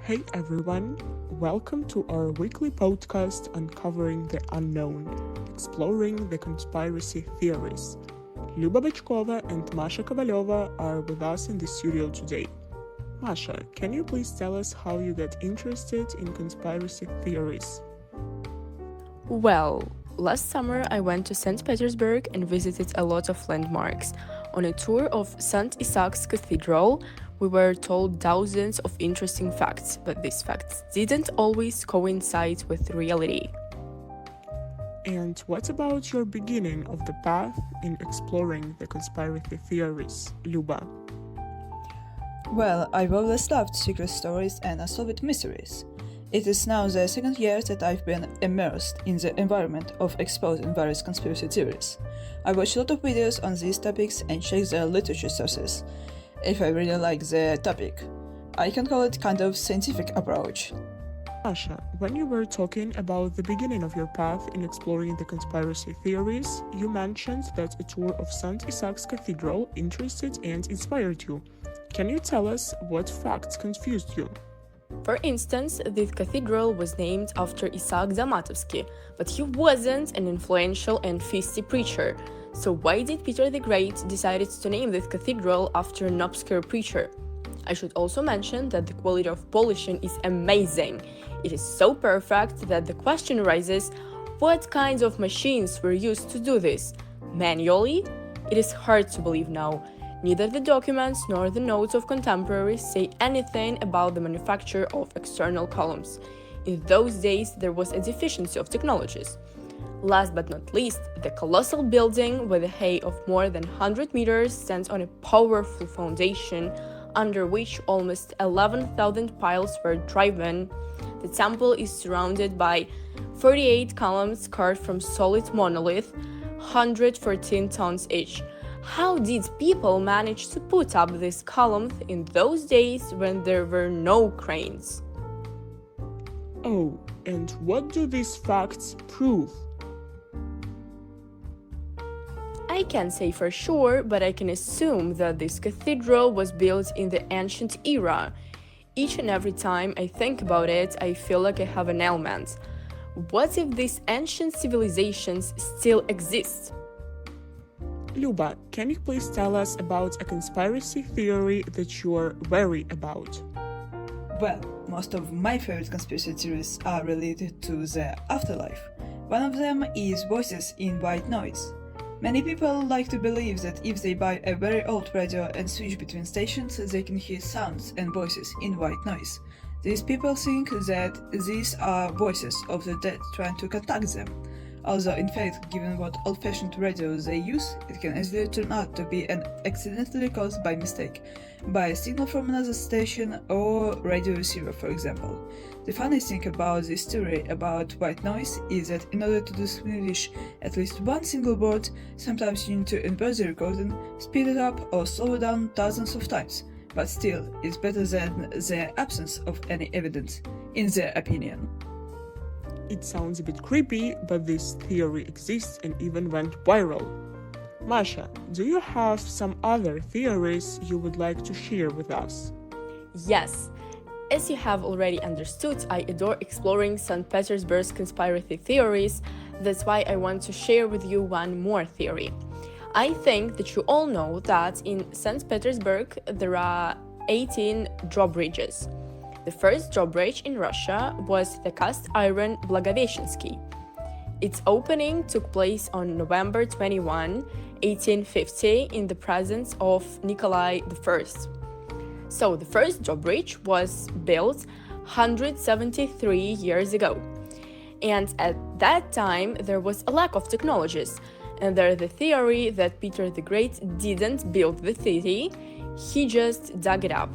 Hey everyone, welcome to our weekly podcast uncovering the unknown, exploring the conspiracy theories. Lyuba Bochkova and Masha Kovaliova are with us in the studio today. Masha, can you please tell us how you got interested in conspiracy theories? Well, last summer I went to St. Petersburg and visited a lot of landmarks. On a tour of St. Isaac's Cathedral, we were told thousands of interesting facts, but these facts didn't always coincide with reality. And what about your beginning of the path in exploring the conspiracy theories, Lyuba? Well, I've always loved secret stories and unsolved mysteries. It is now the second year that I've been immersed in the environment of exposing various conspiracy theories. I watch a lot of videos on these topics and check the literature sources, if I really like the topic. I can call it kind of scientific approach. Masha, when you were talking about the beginning of your path in exploring the conspiracy theories, you mentioned that a tour of St. Isaac's Cathedral interested and inspired you. Can you tell us what facts confused you? For instance, this cathedral was named after Isaac Zamatovsky, but he wasn't an influential and feisty preacher. So why did Peter the Great decided to name this cathedral after an obscure preacher? I should also mention that the quality of polishing is amazing. It is so perfect that the question arises, what kinds of machines were used to do this? Manually? It is hard to believe now. Neither the documents nor the notes of contemporaries say anything about the manufacture of external columns. In those days, there was a deficiency of technologies. Last but not least, the colossal building with a height of more than 100 meters stands on a powerful foundation under which almost 11,000 piles were driven. The temple is surrounded by 48 columns carved from solid monolith, 114 tons each. How did people manage to put up these columns in those days when there were no cranes? Oh, and what do these facts prove? I can't say for sure, but I can assume that this cathedral was built in the ancient era. Each and every time I think about it, I feel like I have an ailment. What if these ancient civilizations still exist? Lyuba, can you please tell us about a conspiracy theory that you're wary about? Well, most of my favorite conspiracy theories are related to the afterlife. One of them is voices in white noise. Many people like to believe that if they buy a very old radio and switch between stations, they can hear sounds and voices in white noise. These people think that these are voices of the dead trying to contact them. Although in fact, given what old-fashioned radios they use, it can easily turn out to be an accidentally caused by mistake, by a signal from another station or radio receiver, for example. The funny thing about this theory about white noise is that in order to distinguish at least one single word, sometimes you need to invert the recording, speed it up or slow it down dozens of times. But still, it's better than the absence of any evidence, in their opinion. It sounds a bit creepy, but this theory exists and even went viral. Masha, do you have some other theories you would like to share with us? Yes. As you have already understood, I adore exploring St. Petersburg's conspiracy theories. That's why I want to share with you one more theory. I think that you all know that in St. Petersburg there are 18 drawbridges. The first drawbridge in Russia was the cast iron Blagoveshchensky. Its opening took place on November 21, 1850, in the presence of Nikolai I. So the first drawbridge was built 173 years ago. And at that time, there was a lack of technologies. And there's the theory that Peter the Great didn't build the city, he just dug it up.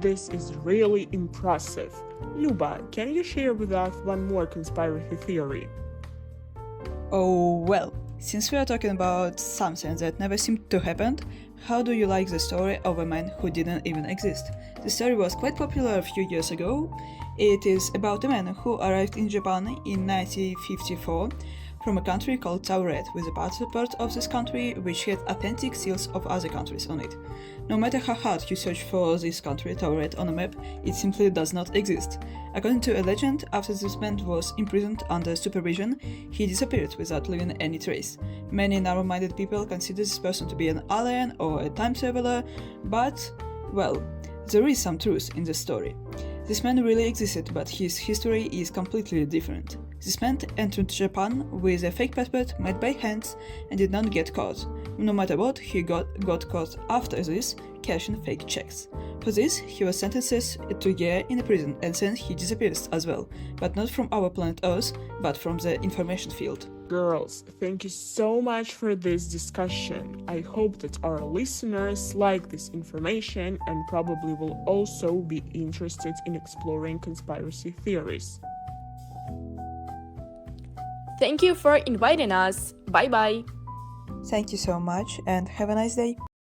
This is really impressive. Lyuba, can you share with us one more conspiracy theory? Oh well, since we are talking about something that never seemed to happen, how do you like the story of a man who didn't even exist? The story was quite popular a few years ago. It is about a man who arrived in Japan in 1954 from a country called Tauret, with a passport of this country which had authentic seals of other countries on it. No matter how hard you search for this country, Tauret, on a map, it simply does not exist. According to a legend, after this man was imprisoned under supervision, he disappeared without leaving any trace. Many narrow-minded people consider this person to be an alien or a time traveler, but, well, there is some truth in the story. This man really existed, but his history is completely different. This man entered Japan with a fake passport made by hand and did not get caught. No matter what, he got caught after this, cashing fake checks. For this, he was sentenced to a year in a prison, and then he disappears as well, but not from our planet Earth, but from the information field. Girls, thank you so much for this discussion. I hope that our listeners like this information and probably will also be interested in exploring conspiracy theories. Thank you for inviting us. Bye bye. Thank you so much and have a nice day.